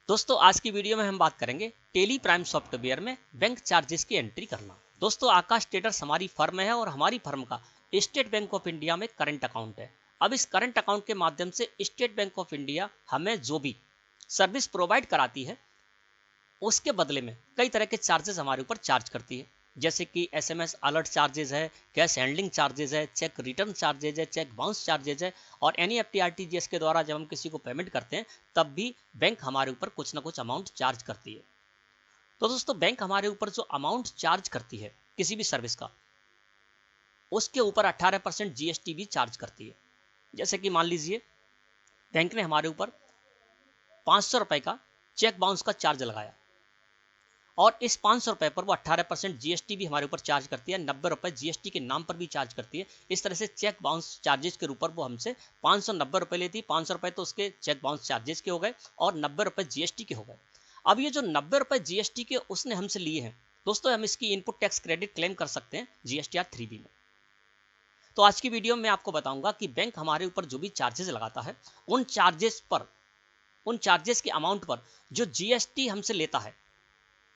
दोस्तों आज की वीडियो में हम बात करेंगे टेली प्राइम सॉफ्टवेयर में बैंक चार्जेस की एंट्री करना। दोस्तों आकाश ट्रेडर्स हमारी फर्म है और हमारी फर्म का स्टेट बैंक ऑफ इंडिया में करंट अकाउंट है। अब इस करंट अकाउंट के माध्यम से स्टेट बैंक ऑफ इंडिया हमें जो भी सर्विस प्रोवाइड कराती है उसके बदले में कई तरह के चार्जेस हमारे ऊपर चार्ज करती है, जैसे कि एसएमएस अलर्ट चार्जेस है, कैश हैंडलिंग चार्जेस है, चेक रिटर्न चार्जेस है, चेक बाउंस चार्जेस है और एनईएफटी आरटीजीएस के द्वारा जब हम किसी को पेमेंट करते हैं तब भी बैंक हमारे ऊपर कुछ ना कुछ अमाउंट चार्ज करती है। तो दोस्तों बैंक हमारे ऊपर जो अमाउंट चार्ज करती है किसी भी सर्विस का, उसके ऊपर 18% जीएसटी भी चार्ज करती है। जैसे कि मान लीजिए बैंक ने हमारे ऊपर 500 रुपए का चेक बाउंस का चार्ज लगाया और इस 500 रुपए पर वो 18% जीएसटी भी हमारे ऊपर चार्ज करती है, 90 रुपए जीएसटी के नाम पर भी चार्ज करती है। इस तरह से चेक बाउंस चार्जेस के ऊपर वो हमसे 590 रुपए लेती है। 500 रुपए तो उसके चेक बाउंस चार्जेस के हो गए और 90 रुपए जीएसटी के हो गए। अब ये जो 90 रुपए जीएसटी के उसने हमसे लिए हैं दोस्तों, हम इसकी इनपुट टैक्स क्रेडिट क्लेम कर सकते हैं जीएसटीआर 3B में। तो आज की वीडियो में आपको बताऊंगा कि बैंक हमारे ऊपर जो भी चार्जेस लगाता है उन चार्जेस के अमाउंट पर जो जीएसटी हमसे लेता है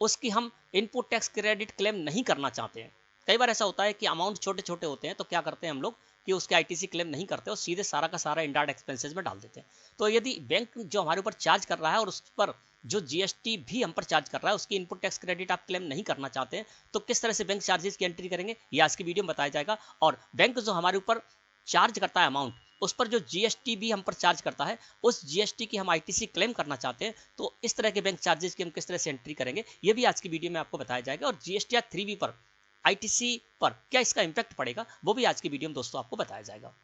उसकी हम इनपुट टैक्स क्रेडिट क्लेम नहीं करना चाहते हैं। कई बार ऐसा होता है कि अमाउंट छोटे छोटे होते हैं तो क्या करते हैं हम लोग कि उसके आईटीसी क्लेम नहीं करते और सीधे सारा का सारा इंडायरेक्ट एक्सपेंसेस में डाल देते हैं। तो यदि बैंक जो हमारे ऊपर चार्ज कर रहा है और उस पर जो जीएसटी भी हम पर चार्ज कर रहा है उसकी इनपुट टैक्स क्रेडिट आप क्लेम नहीं करना चाहते हैं तो किस तरह से बैंक चार्जेस की एंट्री करेंगे ये आज की वीडियो में बताया जाएगा। और बैंक जो हमारे ऊपर चार्ज करता है अमाउंट, उस पर जो जीएसटी भी हम पर चार्ज करता है उस जीएसटी की हम आईटीसी क्लेम करना चाहते हैं तो इस तरह के बैंक चार्जेस की हम किस तरह से एंट्री करेंगे ये भी आज की वीडियो में आपको बताया जाएगा। और जीएसटीआर 3B पर आईटीसी पर क्या इसका इंपैक्ट पड़ेगा वो भी आज की वीडियो में दोस्तों आपको बताया जाएगा।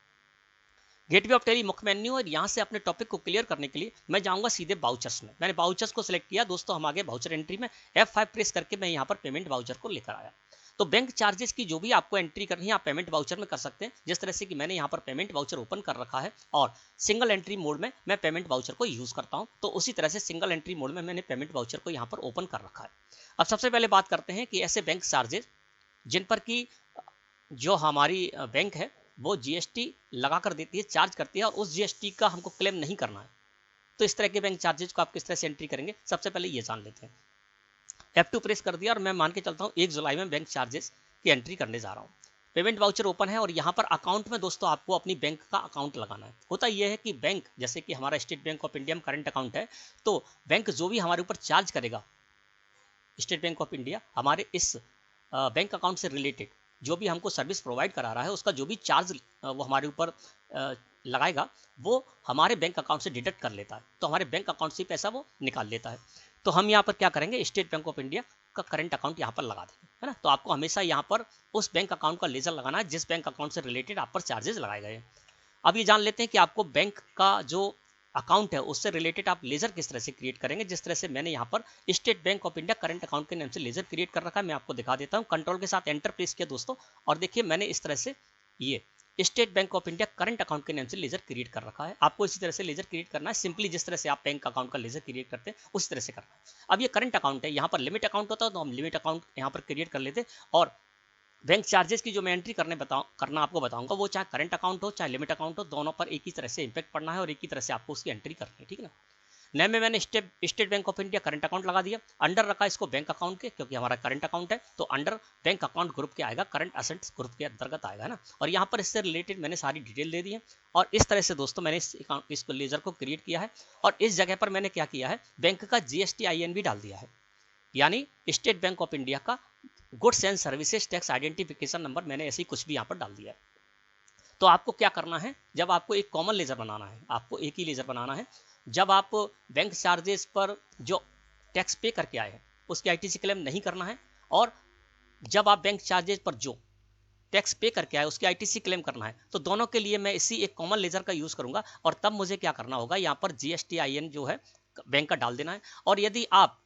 गेटवे ऑफ टेली मुख्य मेन्यू और यहाँ से अपने टॉपिक को क्लियर करने के लिए मैं जाऊंगा सीधे बाउचर्स में। मैंने बाउचर्स को सिलेक्ट किया दोस्तों, हम आगे बाउचर एंट्री में F5 प्रेस करके मैं यहाँ पर पेमेंट बाउचर को लेकर आया। तो बैंक चार्जेस की जो भी आपको एंट्री करनी है आप पेमेंट वाउचर में कर सकते हैं। जिस तरह से कि मैंने यहाँ पर पेमेंट वाउचर ओपन कर रखा है और सिंगल एंट्री मोड में मैं पेमेंट वाउचर को यूज करता हूँ, तो उसी तरह से सिंगल एंट्री मोड में मैंने पेमेंट वाउचर को यहाँ पर ओपन कर रखा है। अब सबसे पहले बात करते हैं कि ऐसे बैंक चार्जेस जिन पर कि जो हमारी बैंक है वो जीएसटी लगा कर देती है, चार्ज करती है और उस जीएसटी का हमको क्लेम नहीं करना है। तो इस तरह के बैंक चार्जेस को आप किस तरह से एंट्री करेंगे सबसे पहले ये जान लेते हैं। F2 प्रेस कर दिया और मैं मान के चलता हूँ 1 जुलाई में बैंक चार्जेस की एंट्री करने जा रहा हूँ। पेमेंट वाउचर ओपन है और यहाँ पर अकाउंट में दोस्तों आपको अपनी बैंक का अकाउंट लगाना है। होता यह है कि बैंक जैसे कि हमारा स्टेट बैंक ऑफ इंडिया में करंट अकाउंट है तो बैंक जो भी हमारे ऊपर चार्ज करेगा स्टेट बैंक ऑफ इंडिया हमारे इस बैंक अकाउंट से रिलेटेड जो भी हमको सर्विस प्रोवाइड करा रहा है उसका जो भी चार्ज वो हमारे ऊपर लगाएगा वो हमारे बैंक अकाउंट से डिडक्ट कर लेता है, तो हमारे बैंक अकाउंट से पैसा वो निकाल लेता है। तो हम यहाँ पर क्या करेंगे, स्टेट बैंक ऑफ इंडिया का करंट अकाउंट यहाँ पर लगा देंगे, है ना। तो आपको हमेशा यहाँ पर उस बैंक अकाउंट का लेजर लगाना है जिस बैंक अकाउंट से रिलेटेड आप पर चार्जेस लगाए गए हैं। अब ये जान लेते हैं कि आपको बैंक का जो अकाउंट है उससे रिलेटेड आप लेजर किस तरह से क्रिएट करेंगे। जिस तरह से मैंने यहाँ पर state bank of India current account के नाम से लेजर क्रिएट कर रखा है, मैं आपको दिखा देता हूँ। कंट्रोल के साथ एंटर प्रेस किया दोस्तों और देखिए मैंने इस तरह से ये state bank of India current account के नाम से लेजर क्रिएट कर रखा है। आपको इसी तरह से लेजर क्रिएट करना है, सिंपली जिस तरह से आप बैंक अकाउंट का लेजर क्रिएट करते हैं उस तरह से करना है। अब ये करंट अकाउंट है, यहाँ पर लिमिट अकाउंट होता है तो हम लिमिट अकाउंट यहाँ पर क्रिएट कर लेते हैं। और बैंक चार्जेस की जो मैं एंट्री करना आपको बताऊंगा वो चाहे करंट अकाउंट हो चाहे लिमिट अकाउंट हो, दोनों पर एक ही तरह से इंपैक्ट पड़ना है और एक ही तरह से आपको उसकी एंट्री करनी है, ठीक है ना। नेम में मैंने state bank of India current account लगा दिया, अंडर रखा इसको बैंक अकाउंट के क्योंकि हमारा करंट अकाउंट है तो अंडर बैंक अकाउंट ग्रुप के आएगा, करंट असेट्स ग्रुप के अंतर्गत आएगा, है ना। और यहाँ पर इससे रिलेटेड मैंने सारी डिटेल दे दी है और इस तरह से दोस्तों मैंने इसको लेजर को क्रिएट किया है और इस जगह पर मैंने क्या किया है, बैंक का GSTIN भी डाल दिया है, यानी स्टेट बैंक ऑफ इंडिया का goods and services tax identification number मैंने ऐसे ही कुछ भी यहाँ पर डाल दिया है। तो आपको क्या करना है, जब आपको एक कॉमन लेजर बनाना है, आपको एक ही लेजर बनाना है, जब आप बैंक चार्जेस पर जो टैक्स पे करके आए हैं उसकी आईटीसी क्लेम नहीं करना है और जब आप बैंक चार्जेस पर जो टैक्स पे करके आए उसकी आईटीसी क्लेम करना है, तो दोनों के लिए मैं इसी एक कॉमन लेजर का यूज करूंगा। और तब मुझे क्या करना होगा, यहाँ पर GSTIN जो है बैंक का डाल देना है। और यदि आप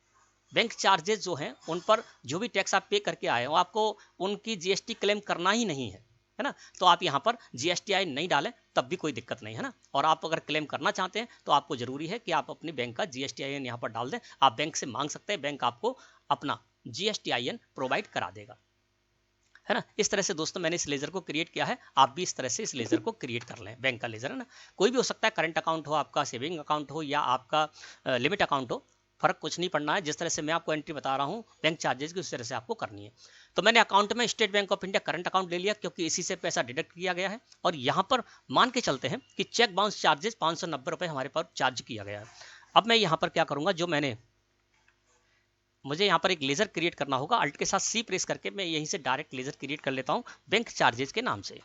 बैंक चार्जेस जो हैं उन पर जो भी टैक्स आप पे करके आए हो आपको उनकी जीएसटी क्लेम करना ही नहीं है, है ना, तो आप यहाँ पर GSTI नहीं डालें तब भी कोई दिक्कत नहीं है ना। और आप अगर क्लेम करना चाहते हैं तो आपको जरूरी है कि आप अपने बैंक का GSTIN यहाँ पर डाल दें। आप बैंक से मांग सकते हैं, बैंक आपको अपना GSTIN प्रोवाइड करा देगा, है ना। इस तरह से दोस्तों मैंने इस लेजर को क्रिएट किया है, आप भी इस तरह से इस लेजर को क्रिएट कर लें। बैंक का लेजर है ना, कोई भी हो सकता है, करंट अकाउंट हो, आपका सेविंग अकाउंट हो या आपका लिमिट अकाउंट हो, फर्क कुछ नहीं पड़ना है, जिस तरह से मैं आपको एंट्री बता रहा हूँ बैंक चार्जेस की उस तरह से आपको करनी है। तो मैंने अकाउंट में state bank of India current account ले लिया क्योंकि इसी से पैसा डिडक्ट किया गया है, और यहाँ पर मान के चलते हैं कि चेक बाउंस चार्जेस 590 रुपये हमारे पास चार्ज किया गया है। अब मैं यहाँ पर क्या करूँगा, जो मुझे यहाँ पर एक लेजर क्रिएट करना होगा, अल्ट के साथ सी प्रेस करके मैं यहीं से डायरेक्ट लेजर क्रिएट कर लेता हूँ बैंक चार्जेस के नाम से।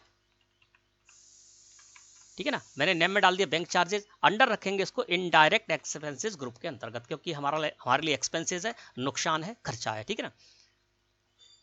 ठीक है ना, मैंने नेम में डाल दिया बैंक चार्जेस, अंडर रखेंगे इसको इनडायरेक्ट एक्सपेंसेस ग्रुप के अंतर्गत, क्योंकि हमारे लिए एक्सपेंसेस है, नुकसान है, खर्चा है। ठीक है ना,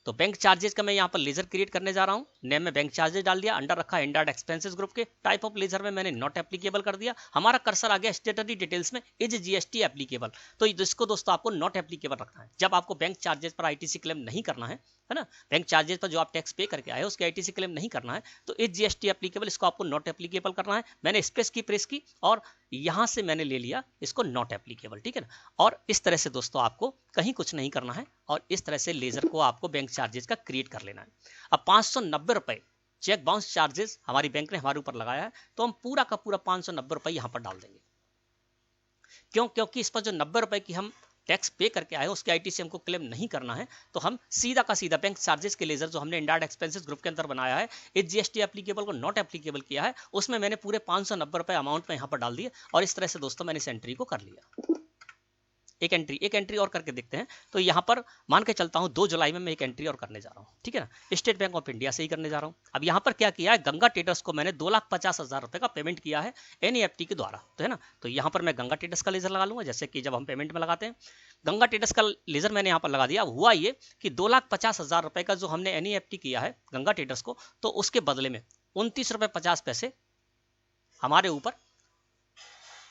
तो बैंक चार्जेस का मैं यहाँ पर लेजर क्रिएट करने जा रहा हूँ। नेम में बैंक चार्जेस डाल दिया, अंडर रखा इनडायरेक्ट एक्सपेंसेस ग्रुप के। टाइप ऑफ लेजर में मैंने नॉट एप्लीकेबल कर दिया। हमारा कर्सर आ गया स्टेटरी डिटेल्स में इज जीएसटी एप्लीकेबल। तो इसको दोस्तों आपको नॉट एप्लीकेबल रखना है। जब आपको बैंक चार्जेस पर आईटीसी क्लेम नहीं करना है ना, बैंक चार्जेस पर जो आप टैक्स पे करके आए उसके आईटीसी क्लेम नहीं करना है, तो इज जीएसटी एप्लीकेबल इसको आपको नॉट एप्लीकेबल करना है। मैंने स्पेस की प्रेस की और यहां से मैंने ले लिया इसको नॉट एप्लीकेबल। ठीक है ना, और इस तरह से दोस्तों आपको कहीं कुछ नहीं करना है, और इस तरह से लेजर को आपको बैंक चार्जेस का क्रिएट कर लेना है। अब 590 रुपए चेक बाउंस चार्जेस हमारी बैंक ने हमारे ऊपर लगाया है, तो हम पूरा का पूरा 590 रुपए यहां पर डाल देंगे। क्यों? क्योंकि इस पर जो 90 रुपए की हम टैक्स पे करके आए उसके आईटीसी हमको क्लेम नहीं करना है, तो हम सीधा का सीधा बैंक चार्जेस के लेजर जो हमने इंडायरेक्ट एक्सपेंसेस ग्रुप के अंदर बनाया है, इस जीएसटी एप्लीकेबल को नॉट एप्लीकेबल किया है, उसमें मैंने पूरे 590 रुपए अमाउंट में यहाँ पर डाल दिए, और इस तरह से दोस्तों मैंने इस एंट्री को कर लिया। एक एंट्री और करके देखते हैं। तो यहाँ पर मान के चलता हूँ 2 जुलाई में मैं एक एंट्री और करने जा रहा हूँ। ठीक है ना, स्टेट बैंक ऑफ इंडिया से ही करने जा रहा हूँ। अब यहाँ पर क्या किया है, गंगा ट्रेडर्स को मैंने 2,50,000 रुपए का पेमेंट किया है एनईएफटी के द्वारा, तो है ना। तो यहाँ पर मैं गंगा ट्रेडर्स का लेजर लगा लूंगा, जैसे कि जब हम पेमेंट में लगाते हैं गंगा ट्रेडर्स का लेजर मैंने यहाँ पर लगा दिया। हुआ ये कि 2,50,000 रुपए का जो हमने एनईएफटी किया है गंगा ट्रेडर्स को, तो उसके बदले में 29 रुपए 50 पैसे हमारे ऊपर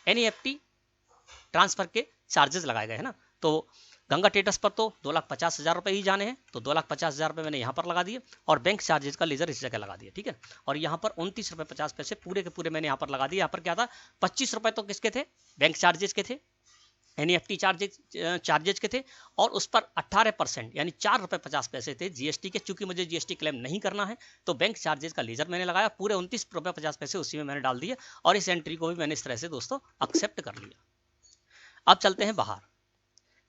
एनईएफटी ट्रांसफर के चार्जेस लगाए गए हैं ना। तो गंगा ट्रेडर्स पर तो 2,50,000 रुपए ही जाने हैं, तो 2,50,000 रुपए मैंने यहाँ पर लगा दिए, और बैंक चार्जेस का लेजर इस जगह लगा दिया। ठीक है, और यहाँ पर 29 रुपए 50 पैसे पूरे के पूरे मैंने यहाँ पर लगा दिए। यहाँ पर क्या था, 25 रुपए तो किसके थे, बैंक चार्जेस के थे, एनईएफटी चार्जेस के थे, और उस पर 18% यानी 4 रुपए 50 पैसे थे जीएसटी के। चूंकि मुझे जीएसटी क्लेम नहीं करना है, तो बैंक चार्जेस का लेजर मैंने लगाया, पूरे 29 रुपए 50 पैसे उसी में मैंने डाल दिए, और इस एंट्री को भी मैंने इस तरह से दोस्तों एक्सेप्ट कर लिया। अब चलते हैं बाहर।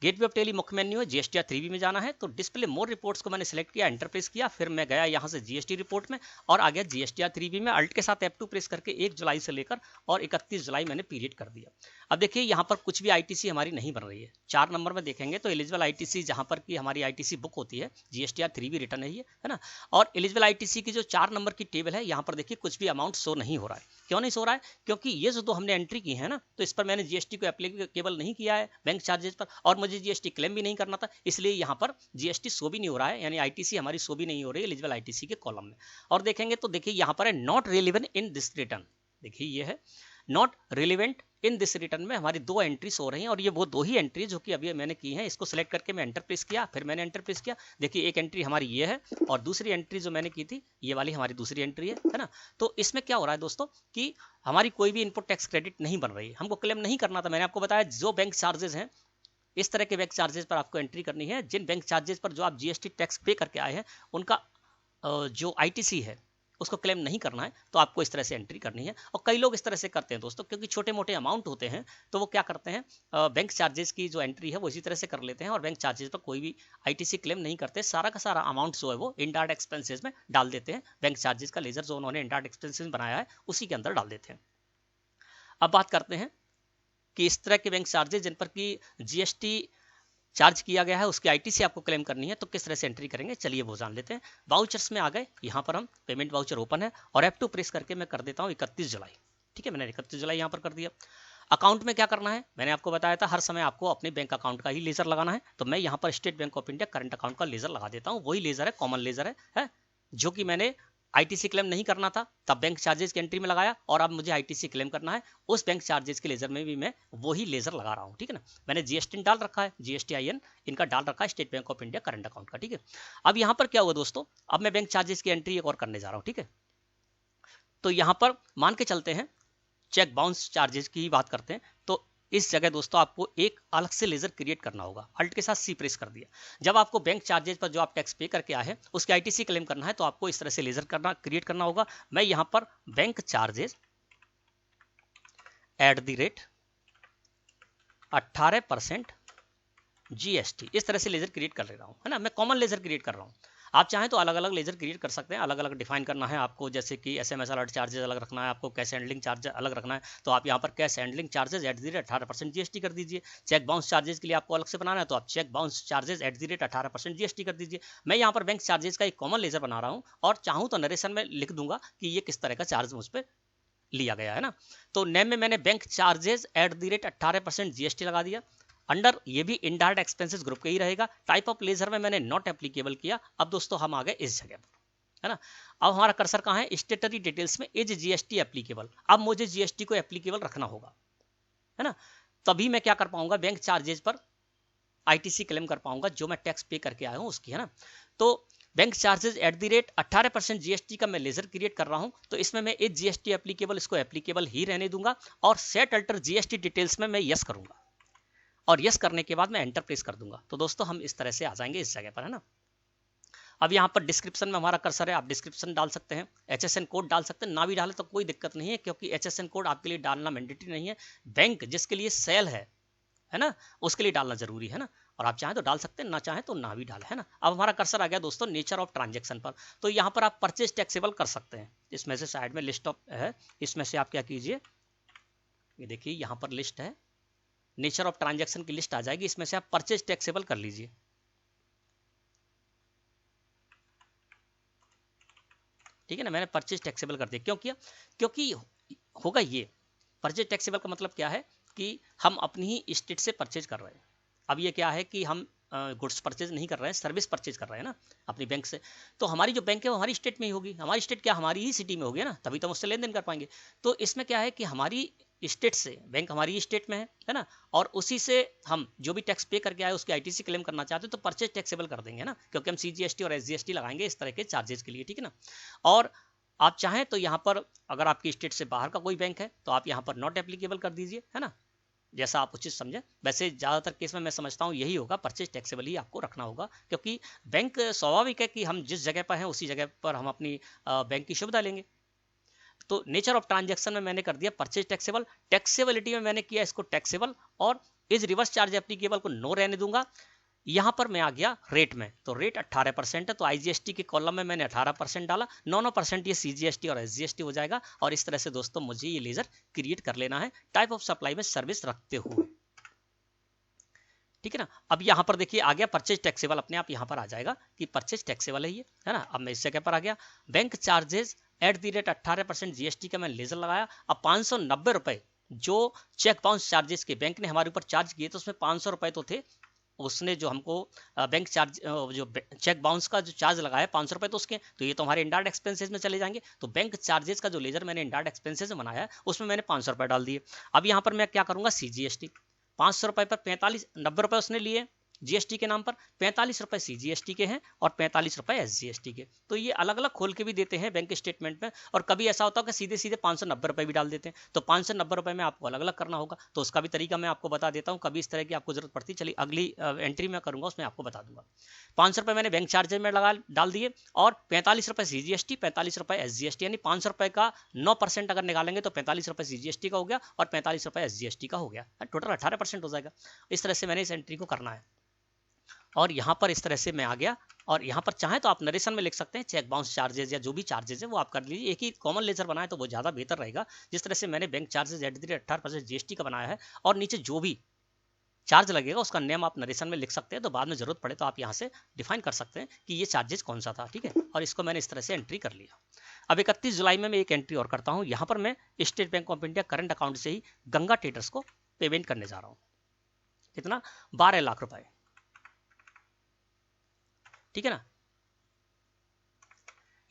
गेटवे ऑफ टेली मुख्य मेन्यू है, जीएसटीआर 3B में जाना है, तो डिस्प्ले मोर रिपोर्ट्स को मैंने सेलेक्ट किया, एंटर प्रेस किया, फिर मैं गया यहाँ से जीएसटी रिपोर्ट में और आ गया जीएसटीआर 3B में। अल्ट के साथ F2 प्रेस करके 1 जुलाई से लेकर और 31 जुलाई मैंने पीरियड कर दिया। अब देखिए यहाँ पर कुछ भी आईटीसी हमारी नहीं बन रही है। 4 नंबर में देखेंगे तो एलिजिबल आईटीसी जहाँ पर की हमारी आईटीसी बुक होती है, जीएसटीआर 3B रिटर्न है ये, है ना। और एलिजिबल आईटीसी की जो 4 नंबर की टेबल है, यहाँ पर देखिए कुछ भी अमाउंट शो नहीं हो रहा है। क्यों नहीं शो रहा है? क्योंकि ये जो हमने एंट्री की है ना, तो इस पर मैंने जीएसटी को एप्लीकेबल नहीं किया है बैंक चार्जेस पर, और मुझे जीएसटी क्लेम भी नहीं करना था, इसलिए यहाँ पर जीएसटी शो भी नहीं हो रहा है, यानी आईटीसी हमारी शो भी नहीं हो रही है एलिजिबल आईटीसी के कॉलम में। और देखेंगे तो देखिए यहाँ पर है not relevant in this return, देखिए ये है not relevant in this return में हमारी 2 एंट्रीज हो रही हैं, और ये वो 2 ही एंट्री जो कि अभी मैंने की हैं। इसको सिलेक्ट करके मैं एंटर प्रेस किया, फिर मैंने एंटर प्रेस किया, देखिए एक एंट्री हमारी ये है, और दूसरी एंट्री जो मैंने की थी ये वाली हमारी दूसरी एंट्री है ना। तो इसमें क्या हो रहा है दोस्तों कि हमारी कोई भी इनपुट टैक्स क्रेडिट नहीं बन रही है, हमको क्लेम नहीं करना था। मैंने आपको बताया जो बैंक चार्जेस हैं, इस तरह के बैंक चार्जेस पर आपको एंट्री करनी है। जिन बैंक चार्जेस पर जो आप जीएसटी टैक्स पे करके आए हैं उनका जो आईटीसी है उसको क्लेम नहीं करना है, तो आपको इस तरह से एंट्री करनी है। और कई लोग इस तरह से करते हैं दोस्तों, क्योंकि छोटे मोटे अमाउंट होते हैं, तो वो क्या करते हैं बैंक चार्जेस की जो एंट्री है वो इसी तरह से कर लेते हैं, और बैंक चार्जेस पर कोई भी आईटीसी क्लेम नहीं करते, सारा का सारा अमाउंट जो है वो इनडायरेक्ट एक्सपेंसेस में डाल देते हैं। बैंक चार्जेस का लेजर जो उन्होंने इनडायरेक्ट एक्सपेंसेस बनाया है उसी के अंदर डाल देते हैं। अब बात करते हैं कि इस तरह के बैंक चार्जेस जिन पर की जीएसटी चार्ज किया गया है उसकी आईटीसी आपको क्लेम करनी है, तो किस तरह से एंट्री करेंगे चलिए वो जान लेते हैं। वाउचर्स में आ गए, यहाँ पर हम पेमेंट वाउचर ओपन है, और F2 प्रेस करके मैं कर देता हूँ 31 जुलाई। ठीक है, मैंने 31 जुलाई यहाँ पर कर दिया। अकाउंट में क्या करना है, मैंने आपको बताया था हर समय आपको अपने बैंक अकाउंट का ही लेजर लगाना है, तो मैं यहाँ पर state bank of India current account का लेजर लगा देता हूँ। वही लेजर है, कॉमन लेजर है जो कि मैंने आईटीसी क्लेम नहीं करना था तब बैंक चार्जेस की एंट्री में लगाया, और अब मुझे आईटीसी क्लेम करना है उस बैंक चार्जेस के लेजर में भी मैं वही लेजर लगा रहा हूं। ठीक है ना, मैंने जीएसटी डाल रखा है, GSTIN इनका डाल रखा है state bank of India current account का। ठीक है, अब यहां पर क्या हुआ दोस्तों, अब मैं बैंक चार्जेस की एंट्री एक और करने जा रहा हूं। ठीक है, तो यहां पर मान के चलते हैं चेक बाउंस चार्जेस की बात करते हैं, तो इस जगह दोस्तों आपको एक अलग से लेजर क्रिएट करना होगा। अल्ट के साथ सी प्रेस कर दिया। जब आपको बैंक चार्जेस पर जो आप टैक्स पे करके आए हैं उसके आईटीसी क्लेम करना है, तो आपको इस तरह से लेजर क्रिएट करना होगा। मैं यहां पर बैंक चार्जेस @ 18% GST, इस तरह से लेजर क्रिएट कर ले रहा हूँ, है ना। मैं कॉमन लेजर क्रिएट कर रहा हूँ। आप चाहें तो अलग अलग लेजर क्रिएट कर सकते हैं, अलग अलग डिफाइन करना है आपको, जैसे कि SMS अलर्ट चार्जेस अलग रखना है आपको, कैश हैंडलिंग चार्ज अलग रखना है, तो आप यहाँ पर कैश हैंडलिंग चार्जेस @ 18% GST कर दीजिए। चेक बाउंस चार्जेस के लिए आपको अलग से बनाना है तो आप चेक बाउंस चार्जेस @ 18% GST कर दीजिए। मैं यहाँ पर बैंक चार्जेस का एक कॉमन लेजर बना रहा हूँ और चाहूँ तो नरेशन में लिख दूंगा कि ये किस तरह का चार्ज मुझ पर लिया गया है ना। तो नेम में मैंने बैंक चार्जेस @ 18% GST लगा दिया। अंडर ये भी इनडायरेक्ट एक्सपेंसेस ग्रुप का ही रहेगा। टाइप ऑफ लेजर में मैंने नॉट एप्लीकेबल किया। अब दोस्तों हम आ गए इस जगह पर, है ना। अब हमारा कर्सर कहाँ है, स्टेटरी डिटेल्स में इज GST एप्लीकेबल। अब मुझे GST को एप्लीकेबल रखना होगा, है ना। तभी मैं क्या कर पाऊंगा, बैंक चार्जेस पर ITC क्लेम कर पाऊंगा जो मैं टैक्स पे करके आया हूं उसकी, है ना। तो बैंक चार्जेस @ 18% GST का मैं लेजर क्रिएट कर रहा हूं, तो इसमें मैं इज GST एप्लीकेबल इसको एप्लीकेबल ही रहने दूंगा और सेट अल्टर GST डिटेल्स में मैं यस करूंगा और यस करने के बाद मैं एंटर प्रेस कर दूंगा। तो दोस्तों हम इस तरह से आ जाएंगे इस जगह पर, है ना। अब यहाँ पर डिस्क्रिप्शन में हमारा कर्सर है, आप डिस्क्रिप्शन डाल सकते हैं, HSN कोड डाल सकते हैं, ना भी डाले तो कोई दिक्कत नहीं है क्योंकि HSN कोड आपके लिए डालना मैंडेटरी नहीं है। बैंक जिसके लिए सेल है ना, उसके लिए डालना जरूरी है ना। और आप चाहें तो डाल सकते हैं, ना चाहें तो ना भी डालें, है ना। अब हमारा कर्सर आ गया दोस्तों नेचर ऑफ ट्रांजैक्शन पर। तो यहाँ पर आप परचेज टैक्सेबल कर सकते हैं। इसमें से साइड में लिस्ट ऑफ है, इसमें से आप क्या कीजिए, ये देखिए यहाँ पर लिस्ट है, नेचर ऑफ ट्रांजैक्शन की लिस्ट आ जाएगी, इसमें से आप परचेज टैक्सेबल कर लीजिए। ठीक है ना, मैंने परचेज टैक्सेबल कर दिया। क्यों किया, क्योंकि होगा ये परचेज टैक्सेबल का मतलब क्या है कि हम अपनी ही स्टेट से परचेज कर रहे हैं। अब ये क्या है कि हम गुड्स परचेज नहीं कर रहे हैं, सर्विस परचेज कर रहे हैं ना अपनी बैंक से। तो हमारी जो बैंक है वो हमारी स्टेट में ही होगी, हमारी स्टेट क्या हमारी ही सिटी में होगी ना, तभी तो हम उससे लेन देन कर पाएंगे। तो इसमें क्या है कि हमारी स्टेट से बैंक हमारी स्टेट में है ना, और उसी से हम जो भी टैक्स पे करके आए उसकी ITC क्लेम करना चाहते हैं तो परचेज टैक्सेबल कर देंगे ना, क्योंकि हम CGST और SGST लगाएंगे इस तरह के चार्जेस के लिए, ठीक है ना। और आप चाहें तो यहाँ पर अगर आपकी स्टेट से बाहर का कोई बैंक है तो आप यहाँ पर नॉट एप्लीकेबल कर दीजिए, है ना, जैसा आप उचित समझे। वैसे ज़्यादातर केस में मैं समझता हूँ यही होगा, परचेज टैक्सेबल ही आपको रखना होगा, क्योंकि बैंक स्वाभाविक है कि हम जिस जगह पर हैं उसी जगह पर हम अपनी बैंक की सुविधा लेंगे। तो नेचर ऑफ ट्रांजैक्शन में मैंने कर दिया परचेज टैक्सेबल, टैक्सेबिलिटी में मैंने किया इसको टैक्सेबल, और इस रिवर्स चार्ज एप्लीकेबल को नो रहने दूंगा। यहां पर मैं आ गया रेट में, तो रेट 18% है, तो IGST के कॉलम में मैंने 18% डाला, 9% ये CGST और SGST हो जाएगा। और इस तरह से दोस्तों मुझे ये लेजर क्रिएट कर लेना है टाइप ऑफ सप्लाई में सर्विस रखते हुए, ठीक है ना। अब यहाँ पर देखिए आ गया परचेज टैक्सेबल, अपने आप यहाँ पर आ जाएगा कि परचेज टैक्सेबल है ये, है ना। अब मैं इस जगह पर आ गया, बैंक चार्जेस @ 18% GST का मैंने लेजर लगाया। अब 590 रुपए जो चेक बाउंस चार्जेस के बैंक ने हमारे ऊपर चार्ज किए, तो उसमें 500 रुपए तो थे, उसने जो हमको बैंक चार्ज जो चेक बाउंस का जो चार्ज लगाया 500 रुपए तो उसके, तो ये तो हमारे इंडायरेक्ट एक्सपेंसेस में चले जाएंगे। तो बैंक चार्जेस का जो लेजर मैंने इंडायरेक्ट एक्सपेंसेस में बनाया है उसमें मैंने 500 रुपए डाल दिए। अब यहाँ पर मैं क्या करूंगा, CGST 500 रुपए पर 90 रुपए उसने लिए GST के नाम पर, 45 रुपए CGST के हैं और 45 रुपए SGST के। तो ये अलग अलग खोल के भी देते हैं बैंक स्टेटमेंट में, और कभी ऐसा होता है कि सीधे सीधे 590 रुपए भी डाल देते हैं। तो 590 रुपए में आपको अलग अलग करना होगा, तो उसका भी तरीका मैं आपको बता देता हूँ। कभी इस तरह की आपको जरूरत पड़ती, चलिए अगली एंट्री में करूंगा उसमें आपको बता दूंगा। 500 रुपए मैंने बैंक चार्जेस में लगा डाल दिए, और 45 रुपए CGST 45 रुपए SGST, यानी 500 रुपए का 9% अगर निकालेंगे तो 45 रुपए CGST का हो गया और 45 रुपए SGST का हो गया, टोटल 18% हो जाएगा। इस तरह से मैंने इस एंट्री को करना है। और यहाँ पर इस तरह से मैं आ गया, और यहाँ पर चाहें तो आप नरेशन में लिख सकते हैं चेक बाउंस चार्जेस या जो भी चार्जेस है वो आप कर लीजिए। एक ही कॉमन लेजर बनाए तो वो ज़्यादा बेहतर रहेगा। जिस तरह से मैंने बैंक चार्जेस @ 18% GST का बनाया है, और नीचे जो भी चार्ज लगेगा उसका नेम आप नरेशन में लिख सकते हैं, तो बाद में जरूरत पड़े तो आप यहाँ से डिफाइन कर सकते हैं कि ये चार्जेस कौन सा था, ठीक है। और इसको मैंने इस तरह से एंट्री कर लिया। अब 31 जुलाई में मैं एक एंट्री और करता हूँ। यहाँ पर मैं state bank of India current account से ही गंगा ट्रेडर्स को पेमेंट करने जा रहा हूँ। कितना, 12 लाख रुपए, ठीक है ना।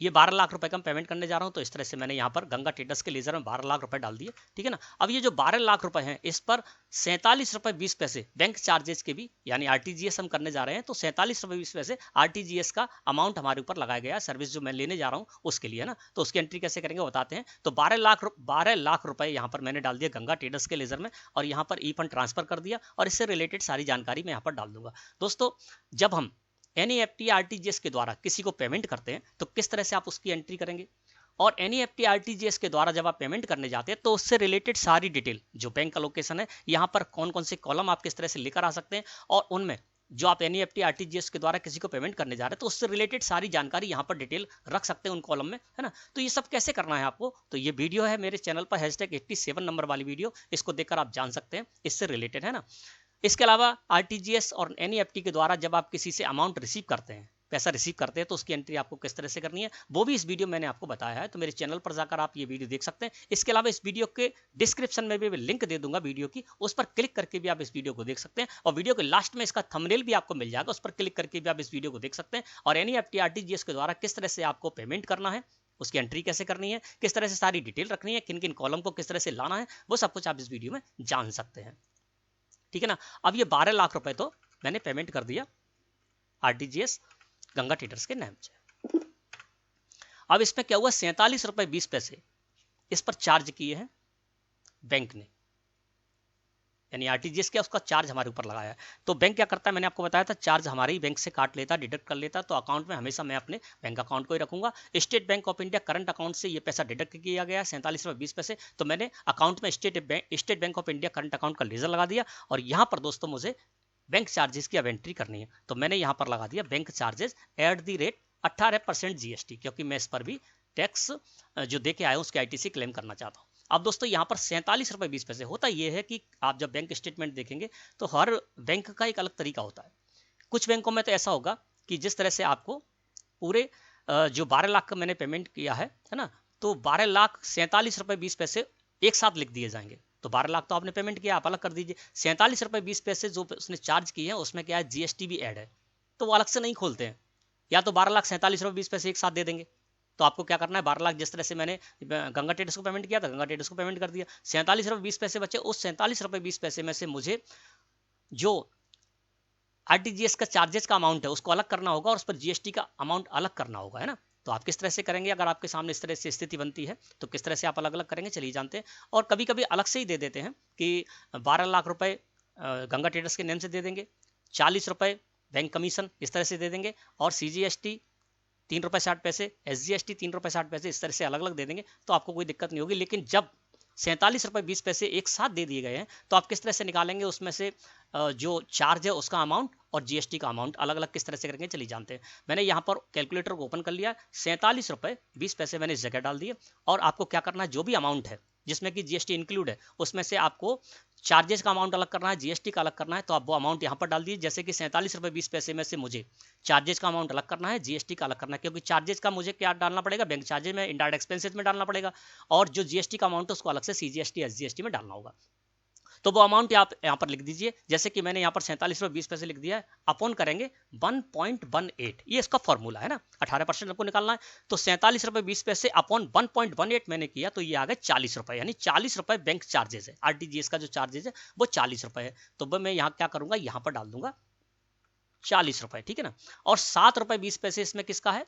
ये 12 लाख रुपए का मैं पेमेंट करने जा रहा हूं, तो इस तरह से मैंने यहाँ पर गंगा ट्रेडर्स के लेजर में 12 लाख रुपए डाल दिए, ठीक है ना। अब ये जो 12 लाख रुपए हैं इस पर 47 रुपए 20 पैसे बैंक चार्जेस के भी, यानी RTGS हम करने जा रहे हैं, तो 47 रुपए 20 पैसे RTGS का अमाउंट हमारे ऊपर लगाया गया सर्विस जो मैं लेने जा रहा हूँ उसके लिए, ना। तो उसकी एंट्री कैसे करेंगे बताते हैं। तो 12 लाख रुपए यहाँ पर मैंने डाल दिया गंगा ट्रेडर्स के लेजर में, और यहाँ पर ई फंड ट्रांसफर कर दिया, और इससे रिलेटेड सारी जानकारी मैं यहाँ पर डाल दूंगा। दोस्तों जब हम NEFT RTGS के द्वारा किसी को पेमेंट करते हैं तो किस तरह से आप उसकी एंट्री करेंगे, और एनईएफटी आरटीजीएस के द्वारा जब आप पेमेंट करने जाते हैं तो उससे रिलेटेड सारी डिटेल, जो बैंक का लोकेशन है, यहाँ पर कौन कौन से कॉलम आप किस तरह से लेकर आ सकते हैं, और उनमें जो आप एनईएफटी आरटीजीएस के द्वारा किसी को पेमेंट करने जा रहे हैं तो उससे रिलेटेड सारी जानकारी यहाँ पर डिटेल रख सकते हैं उन कॉलम में, है ना। तो ये सब कैसे करना है आपको, तो ये वीडियो है मेरे चैनल पर #87 नंबर वाली वीडियो, इसको देखकर आप जान सकते हैं, इससे रिलेटेड, है ना। इसके अलावा आरटीजीएस और एनईएफटी के द्वारा जब आप किसी से अमाउंट रिसीव करते हैं, पैसा रिसीव करते हैं, तो उसकी एंट्री आपको किस तरह से करनी है वो भी इस वीडियो मैंने आपको बताया है, तो मेरे चैनल पर जाकर आप ये वीडियो देख सकते हैं। इसके अलावा इस वीडियो के डिस्क्रिप्शन में भी लिंक दे दूंगा वीडियो की, उस पर क्लिक करके भी आप इस वीडियो को देख सकते हैं, और वीडियो के लास्ट में इसका थंबनेल भी आपको मिल जाएगा, उस पर क्लिक करके भी आप इस वीडियो को देख सकते हैं। और एनईएफटी आरटीजीएस के द्वारा किस तरह से आपको पेमेंट करना है, उसकी एंट्री कैसे करनी है, किस तरह से सारी डिटेल रखनी है, किन किन कॉलम को किस तरह से लाना है, वो सब कुछ आप इस वीडियो में जान सकते हैं, ठीक है ना। अब ये 12 लाख रुपए तो मैंने पेमेंट कर दिया आरटीजीएस गंगा ट्रेडर्स के नाम से। अब इसमें क्या हुआ, 47 रुपए 20 पैसे इस पर चार्ज किए हैं बैंक ने, यानी आरटीजीएस क्या उसका चार्ज हमारे ऊपर लगाया है। तो बैंक क्या करता है, मैंने आपको बताया था, चार्ज हमारे ही बैंक से काट लेता, डिडक्ट कर लेता, तो अकाउंट में हमेशा मैं अपने बैंक अकाउंट को ही रखूंगा। State bank of India current account से ये पैसा डिडक्ट किया गया 47 रुपए 20 पैसे, तो मैंने अकाउंट में state bank of India current account का लेजर लगा दिया, और यहाँ पर दोस्तों मुझे बैंक चार्जेस की अब एंट्री करनी है, तो मैंने यहाँ पर लगा दिया बैंक चार्जेस @ 18% जीएसटी, क्योंकि मैं इस पर भी टैक्स जो दे के आया हूँ उसके आईटीसी क्लेम करना चाहता हूँ। अब दोस्तों यहाँ पर 47 रुपए 20 पैसे होता ये है कि आप जब बैंक स्टेटमेंट देखेंगे तो हर बैंक का एक अलग तरीका होता है। कुछ बैंकों में तो ऐसा होगा कि जिस तरह से आपको पूरे जो 12 लाख का मैंने पेमेंट किया है ना, तो 12 लाख 47 रुपए 20 पैसे एक साथ लिख दिए जाएंगे। तो 12 लाख तो आपने पेमेंट किया, आप अलग कर दीजिए। 47 रुपए 20 पैसे जो उसने चार्ज किए हैं उसमें क्या है, जीएसटी भी ऐड है, तो वो अलग से नहीं खोलते हैं। या तो 12 लाख 47 रुपए 20 पैसे एक साथ दे देंगे, तो आपको क्या करना है, 12 लाख जिस तरह से मैंने गंगा ट्रेडर्स को पेमेंट किया था, गंगा ट्रेडर्स को पेमेंट कर दिया। 47 रुपए 20 पैसे बचे, उस 47 रुपए 20 पैसे में से मुझे जो आरटीजीएस का चार्जेस का अमाउंट है उसको अलग करना होगा, और उस पर जीएसटी का अमाउंट अलग करना होगा, है ना। तो आप किस तरह से करेंगे, अगर आपके सामने इस तरह से स्थिति बनती है तो किस तरह से आप अलग अलग करेंगे, चलिए जानते हैं। और कभी कभी अलग से ही दे देते हैं कि 12 लाख रुपए गंगा ट्रेडर्स के नेम से दे देंगे, 40 रुपए बैंक कमीशन इस तरह से दे देंगे, और सीजीएसटी 3 रुपए 60 पैसे, एसजीएसटी 3 रुपए 60 पैसे, इस तरह से अलग अलग दे देंगे, तो आपको कोई दिक्कत नहीं होगी। लेकिन जब 47 रुपए 20 पैसे एक साथ दे दिए गए हैं तो आप किस तरह से निकालेंगे, उसमें से जो चार्ज है उसका अमाउंट और जीएसटी का अमाउंट अलग अलग किस तरह से करेंगे, चलिए जानते हैं। मैंने यहाँ पर कैलकुलेटर को ओपन कर लिया, 47 रुपए 20 पैसे मैंने इस जगह डाल दिए, और आपको क्या करना है, जो भी अमाउंट है जिसमें कि जीएसटी इंक्लूड है उसमें से आपको चार्जेस का अमाउंट अलग करना है, जीएसटी का अलग करना है, तो आप वो अमाउंट यहाँ पर डाल दीजिए। जैसे कि 47 रुपए 20 पैसे में से मुझे चार्जेस का अमाउंट अलग करना है, जीएसटी का अलग करना है, क्योंकि चार्जेस का मुझे क्या डालना पड़ेगा, बैंक चार्जेस में, इनडायरेक्ट एक्सपेंसेस में डालना पड़ेगा, और जो जीएसटी का अमाउंट है उसको अलग से सीजीएसटी एसजीएसटी में डालना होगा। तो वो अमाउंट आप यहाँ पर लिख दीजिए, जैसे कि मैंने यहाँ पर 47 रुपए 20 पैसे लिख दिया है, अपॉन करेंगे 1.18, ये इसका फॉर्मूला है ना, 18% आपको निकालना है। तो 47 रुपए 20 पैसे अपॉन 1.18 मैंने किया, तो ये आ गए 40 रुपए, यानी 40 रुपए बैंक चार्जेस है, आरटीजीएस का जो चार्जेस है वो 40 रुपए है। तो मैं यहाँ क्या करूंगा, यहाँ पर डाल दूंगा 40 रुपए, ठीक है ना। और 7 रुपए 20 पैसे इसमें किसका है,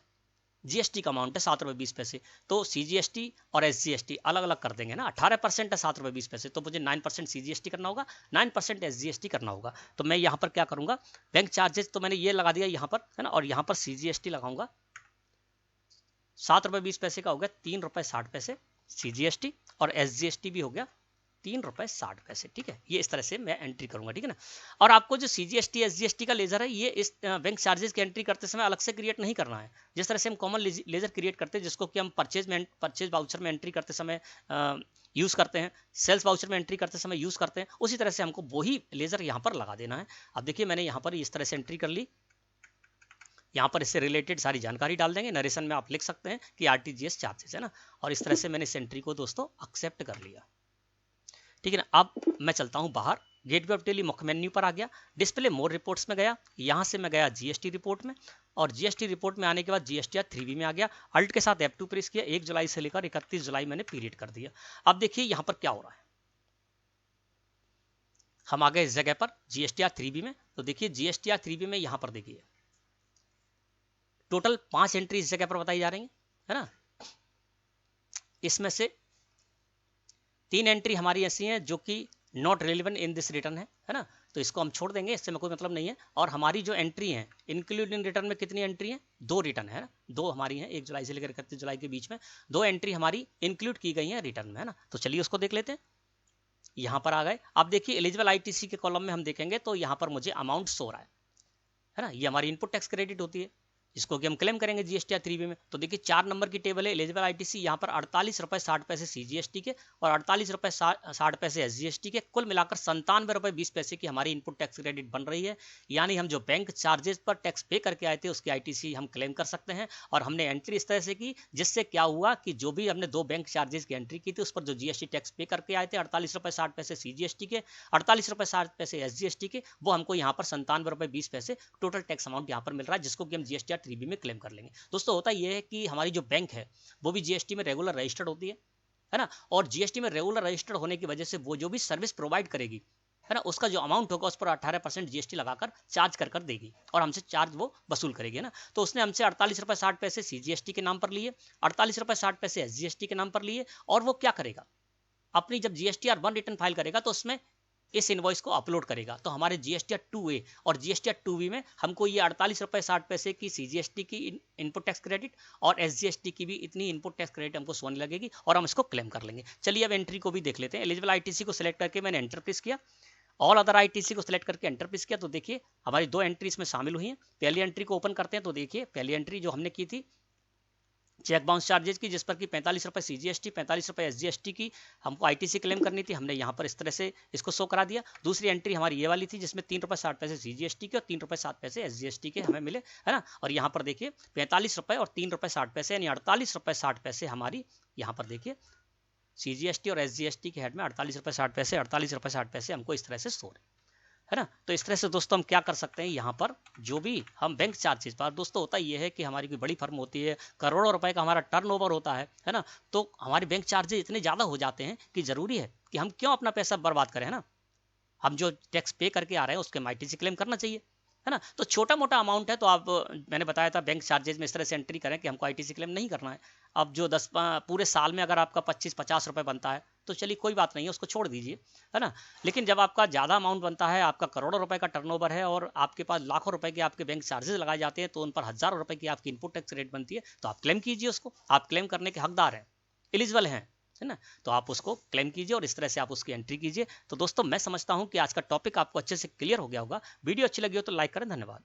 जीएसटी का अमाउंट है 7 रुपए 20 पैसे, तो सीजीएसटी और एसजीएसटी अलग अलग कर देंगे ना। 18% है 7 रुपए 20 पैसे, तो मुझे 9% सीजीएसटी करना होगा, 9% एसजीएसटी करना होगा। तो मैं यहाँ पर क्या करूंगा, बैंक चार्जेस तो मैंने ये लगा दिया यहाँ पर, है ना, और यहाँ पर सीजीएसटी लगाऊंगा। 7 रुपए 20 पैसे का हो गया 3 रुपए 60 पैसे सीजीएसटी, और एसजीएसटी भी हो गया 3 रुपए 60 पैसे, ठीक है। ये इस तरह से मैं एंट्री करूंगा, ठीक है ना। और आपको जो सीजीएसटी एसजीएसटी का लेजर है, ये इस बैंक चार्जेस की एंट्री करते समय अलग से क्रिएट नहीं करना है। जिस तरह से हम कॉमन लेजर क्रिएट करते हैं, जिसको कि हम परचेज वाउचर में एंट्री करते समय यूज़ करते हैं, सेल्स वाउचर में एंट्री करते समय यूज़ करते हैं, उसी तरह से हमको वही लेजर यहाँ पर लगा देना है। अब देखिए मैंने यहाँ पर इस तरह से एंट्री कर ली, यहाँ पर इससे रिलेटेड सारी जानकारी डाल देंगे, नरेशन में आप लिख सकते हैं कि आरटीजीएस चार्जेस है ना, और इस तरह से मैंने इस एंट्री को दोस्तों एक्सेप्ट कर लिया, ठीक है ना। अब मैं चलता हूं बाहर, गेटवे ऑफ दिल्ली मुख्य मेन्यू पर आ गया, डिस्प्ले मोर रिपोर्ट्स में गया, यहां से मैं गया जीएसटी रिपोर्ट में, और जीएसटी रिपोर्ट में आने के बाद जीएसटी 3B में आ गया, अल्ट के साथ F2 प्रेस किया, 1 जुलाई से लेकर 31 जुलाई मैंने पीरियड कर दिया। अब देखिए यहां पर क्या हो रहा है, हम आ गए इस जगह पर जीएसटी 3B में, तो देखिए जीएसटी 3B में यहां पर देखिए टोटल 5 एंट्री इस जगह पर बताई जा रही है ना। इसमें से 3 एंट्री हमारी ऐसी हैं जो कि not relevant in this return है ना। तो इसको हम छोड़ देंगे, इससे में कोई मतलब नहीं है। और हमारी जो एंट्री है इंक्लूडिंग रिटर्न में कितनी एंट्री है, 2 रिटर्न है ना, 2 हमारी है, 1 जुलाई से लेकर 31 जुलाई के बीच में 2 एंट्री हमारी इंक्लूड की गई है रिटर्न में, है ना। तो चलिए उसको देख लेते हैं। यहाँ पर आ गए, अब देखिए एलिजिबल आईटीसी के कॉलम में हम देखेंगे तो यहाँ पर मुझे अमाउंट शो रहा है ना, ये हमारी इनपुट टैक्स क्रेडिट होती है, इसको कि हम क्लेम करेंगे जीएसटी 3B में। तो देखिए 4 नंबर की टेबल है एलिजिबल आईटीसी, यहाँ पर 48 रुपये 60 पैसे सीजीएसटी के और 48 रुपये 60 पैसे एसजीएसटी के, कुल मिलाकर 97 रुपये 20 पैसे की हमारी इनपुट टैक्स क्रेडिट बन रही है। यानी हम जो बैंक चार्जेस पर टैक्स पे करके आए थे उसकी आईटीसी हम क्लेम कर सकते हैं। और हमने एंट्री इस तरह से की जिससे क्या हुआ कि जो भी हमने 2 बैंक चार्जेस की एंट्री की थी उस पर जो जीएसटी टैक्स पे करके आए थे 48 रुपये 60 पैसे सीजीएसटी के, 48 रुपये 60 पैसे एसजीएसटी के, वो हमको यहाँ पर 97 रुपये 20 पैसे टोटल टैक्स अमाउंट यहाँ पर मिल रहा है, जिसको कि हम जीएसटी 3B में क्लेम कर लेंगे। दोस्तों होता यह है कि हमारी जो बैंक है वो भी जीएसटी में रेगुलर रजिस्टर्ड होती है ना, और जीएसटी में रेगुलर रजिस्टर्ड होने की वजह से वो जो भी सर्विस प्रोवाइड करेगी, है ना, उसका जो अमाउंट होगा उस पर 18% जीएसटी लगाकर चार्ज कर देगी और हमसे चार्ज वो वसूल करेगी, है ना। तो उसने हमसे 48 रुपये 60 पैसे सीजीएसटी के नाम पर लिए, 48 रुपये 60 पैसे एसजीएसटी के नाम पर लिए, और वो क्या करेगा, अपनी जब जीएसटीआर 1 रिटर्न फाइल करेगा तो उसमें इस इनवॉइस को अपलोड करेगा। तो हमारे जीएसटीआर 2A और जीएसटीआर 2B में हमको ये 48 रुपये 60 पैसे की सीजीएसटी की इनपुट टैक्स क्रेडिट और एसजीएसटी की भी इतनी इनपुट टैक्स क्रेडिट हमको सोने लगेगी और हम इसको क्लेम कर लेंगे। चलिए अब एंट्री को भी देख लेते हैं। एलिजिबल आईटीसी को सिलेक्ट करके मैंने एंटर प्रेस किया, ऑल अदर आईटीसी को सिलेक्ट करके एंटर प्रेस किया, तो देखिए हमारी 2 एंट्री इसमें शामिल हुई हैं। पहली एंट्री को ओपन करते हैं तो देखिए पहली एंट्री जो हमने की थी चेक बाउंस चार्जेस की, जिस पर कि 45 रुपये सीजीएसटी 45 रुपये एसजीएसटी की हमको आईटीसी क्लेम करनी थी, हमने यहाँ पर इस तरह से इसको शो करा दिया। दूसरी एंट्री हमारी ये वाली थी जिसमें 3 रुपये 60 पैसे सीजीएसटी के और 3 रुपये 7 पैसे एसजीएसटी के हमें मिले, है ना। और यहाँ पर देखिए 45 रुपये और 3 रुपये 60 पैसे यानी 48 रुपये 60 पैसे हमारी यहाँ पर देखिए सीजीएसटी और एसजीएसटी के हेड में 48 रुपये 60 पैसे 48 रुपये 60 पैसे हमको इस तरह से शो है ना। तो इस तरह से दोस्तों हम क्या कर सकते हैं, यहाँ पर जो भी हम बैंक चार्जेस पर, दोस्तों होता ये है कि हमारी कोई बड़ी फर्म होती है, करोड़ों रुपए का हमारा टर्नओवर होता है ना, तो हमारे बैंक चार्जेस इतने ज़्यादा हो जाते हैं कि ज़रूरी है कि हम क्यों अपना पैसा बर्बाद करें, है ना। हम जो टैक्स पे करके आ रहे हैं उसके आईटीसी क्लेम करना चाहिए, है ना। तो छोटा मोटा अमाउंट है तो आप, मैंने बताया था बैंक चार्जेस में इस तरह से एंट्री करें कि हमको आईटीसी क्लेम नहीं करना है। अब जो पूरे साल में अगर आपका 25-50 रुपये बनता है तो चलिए कोई बात नहीं है, उसको छोड़ दीजिए, है ना। लेकिन जब आपका ज़्यादा अमाउंट बनता है, आपका करोड़ों रुपए का टर्नओवर है और आपके पास लाखों रुपए के आपके बैंक चार्जेस लगाए जाते हैं, तो उन पर हज़ारों रुपए की आपकी इनपुट टैक्स रेट बनती है, तो आप क्लेम कीजिए उसको, आप क्लेम करने के हकदार हैं, एलिजिबल हैं, है ना। तो आप उसको क्लेम कीजिए और इस तरह से आप उसकी एंट्री कीजिए। तो दोस्तों मैं समझता हूं कि आज का टॉपिक आपको अच्छे से क्लियर हो गया होगा। वीडियो अच्छी लगी हो तो लाइक करें। धन्यवाद।